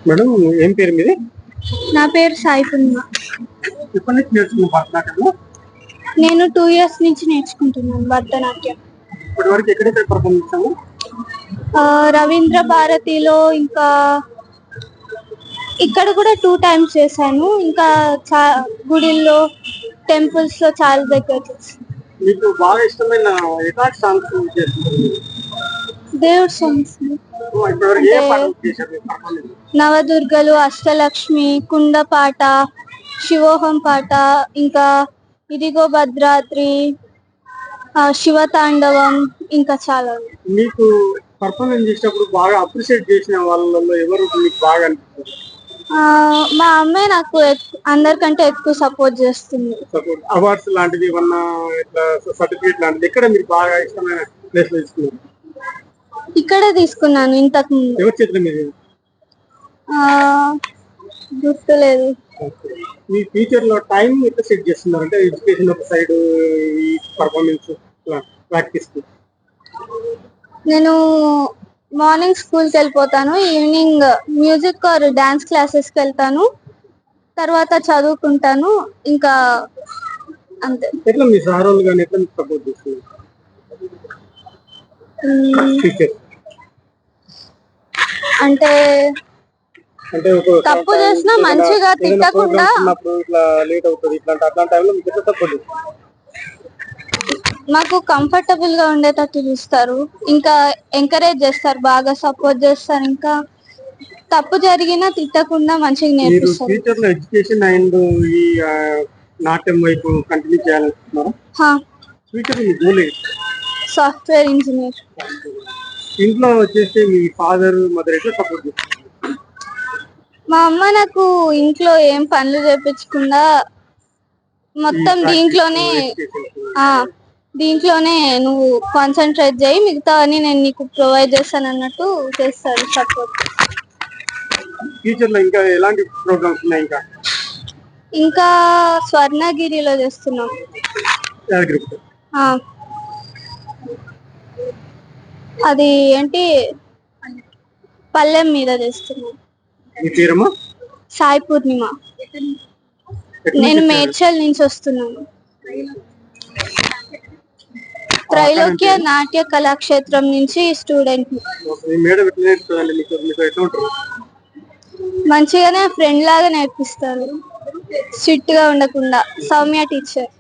Madam ఏం పేరు మీది? నా పేరు సాయి పూర్ణిమ. ఎప్పటి నుంచి నేర్చుకున్నావు భరతనాట్యం? నేను 2 years నుంచి నేర్చుకుంటున్నాను భరతనాట్యం. ఇప్పటి వరకు ఎక్కడెక్కడ పర్ఫార్మ్ చేసాము? రవీంద్ర భారతిలో, ఇంకా ఇక్కడ కూడా 2 times చేశాను. ఇంకా గుడిల్లో, టెంపుల్స్ లో చాలా దగ్గర చేశాను. మీకు బాగా ఇష్టమైన ఎలాంటి సాంగ్స్ చేస్తున్నారు? దేవుడు సాంగ్స్, నవదుర్గలు, అష్టలక్ష్మి, కుండపాట, శివోహం పాట, ఇంకా ఇదిగో భద్రాద్రి, శివతాండవం, ఇంకా చాలా. మీకు పర్ఫార్మెన్స్ చేసినప్పుడు బాగా అప్రిషియేట్ చేసిన వాళ్ళలో ఎవరు మీకు బాగా అనిపిస్తుంది? మా అమ్మే నాకు అందరికంటే ఎక్కువ సపోర్ట్ చేస్తుంది. అవార్డ్స్ లాంటివి ఏమన్నా ఇట్లా సర్టిఫికేట్ లాంటిది ఎక్కడ మీరు బాగా ఇష్టమైన ప్లేస్ లో తీసుకున్నారు? ఇక్కడే తీసుకున్నాను ఇంతకు ముందు. ఎవరి చేతుల మీద? గుర్తులేదు. మీ ఫ్యూచర్ లో టైం ఎట్లా సెట్ చేస్తున్నారు? అంటే ఎడ్యుకేషన్ ఒక సైడ్, ఈ పర్ఫార్మెన్స్ ప్రాక్టీస్. నేను మార్నింగ్ స్కూల్కి వెళ్ళిపోతాను, ఈవినింగ్ మ్యూజిక్ ఆర్ డాన్స్ క్లాసెస్కి వెళ్తాను, తర్వాత చదువుకుంటాను, ఇంకా అంతే. ఎట్లా మీ సార్ వాళ్ళు కానీ ఎట్లా మీకు సపోర్ట్ చేస్తున్నారు? అంటే తప్పు చేసినా మంచిగా తిట్టకుండా, ఇట్లా లేట్ అవుతుంది అట్లాంటి టైంలో మీకు ఎట్లా సపోర్ట్ చేస్తారు? మాకు కంఫర్టబుల్ గా ఉండేటట్టు చూస్తారు, ఇంకా ఎంకరేజ్ చేస్తారు, బాగా సపోర్ట్ చేస్తారు. ఇంకా తప్పు జరిగినా తిట్టకుండా మంచిగా నేర్పిస్తారు. ఫ్యూచర్ లో ఎడ్యుకేషన్ అండ్ ఈ నాట్యం వైపు కంటిన్యూ చేయాలనుకుంటున్నారా? ఫ్యూచర్ మీ గోల్ ఏంటి? Software engineer. ఇంట్లో వచ్చేసి మీ ఫాదర్ మదర్ ఎట్లా సపోర్ట్ చేస్తారు? మా అమ్మ నాకు ఇంట్లో ఏం పనులు చేపించకుండా మొత్తం దీంట్లోనే నువ్వు కాన్సన్ట్రేట్ చేయి, మిగతా అని నేను నీకు ప్రొవైడ్ చేస్తాను అన్నట్టు చేస్తారు సపోర్ట్. ఫ్యూచర్ లో ఇంకా ఎలాంటి ప్రోగ్రామ్స్ ఉన్నాయి? ఇంకా స్వర్ణగిరిలో చేస్తున్నాం. అది ఏంటి, పల్లెం మీద చేస్తున్నాం. సాయి పూర్ణిమ. నేను మేడ్చల్ నుంచి వస్తున్నాను. త్రైలోక్య నాట్య కళాక్షేత్రం నుంచి స్టూడెంట్. మంచిగానే ఫ్రెండ్ లాగా నేర్పిస్తారు, స్ట్రిక్ట్ గా ఉండకుండా. సౌమ్య టీచర్.